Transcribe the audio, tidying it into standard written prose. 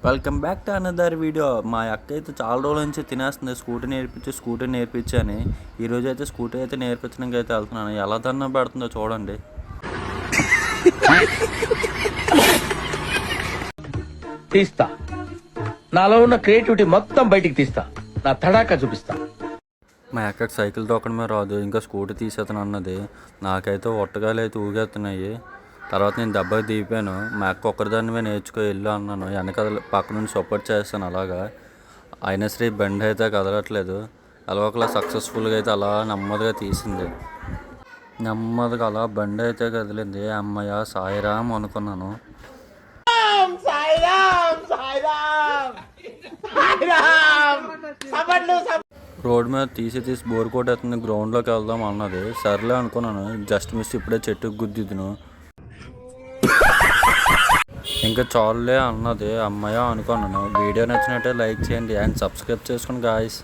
Welcome back to another video. మా అక్క అయితే చాలా రోజుల నుంచి తినేస్తుంది స్కూటీ నేర్పించి అని. ఈరోజు అయితే స్కూటీ అయితే నేర్పించడానికి అయితే వెళ్తున్నాను. ఎలా దండం పెడుతుందో చూడండి. తీస్తా, నాలో ఉన్న క్రియేటివిటీ మొత్తం బయటికి తీస్తా, నా తడాకా చూపిస్తా. మా అక్కకి సైకిల్ తొక్కడమే రాదు, ఇంకా స్కూటీ తీసేతను అన్నది. నాకైతే ఒట్టగాలు అయితే ఊగేస్తున్నాయి. తర్వాత నేను దెబ్బకి దిగిపోయాను. మా అక్క ఒక్కరిదానివే నేర్చుకో వెళ్ళు అన్నాను. వెనక పక్క నుండి సపోర్ట్ చేస్తాను అలాగా. అయినా సరే బండి అయితే కదలట్లేదు. అలా ఒకలా సక్సెస్ఫుల్గా అయితే అలా నెమ్మదిగా తీసింది. నెమ్మదిగా అలా బండి అయితే కదిలింది. అమ్మయ్య సాయిరామ్ అనుకున్నాను. రోడ్ మీద తీసి బోర్ కొట్టేస్తుంది, గ్రౌండ్లోకి వెళ్దాం అన్నది. సర్లే అనుకున్నాను. జస్ట్ మిస్ ఇప్పుడే చెట్టుకు గుద్దిదును. ఇంకా చాలులే అన్నది. అమ్మాయి అనుకున్నాను. వీడియో నచ్చినట్టే లైక్ చేయండి అండ్ సబ్స్క్రైబ్ చేసుకోండి గాయ్స్.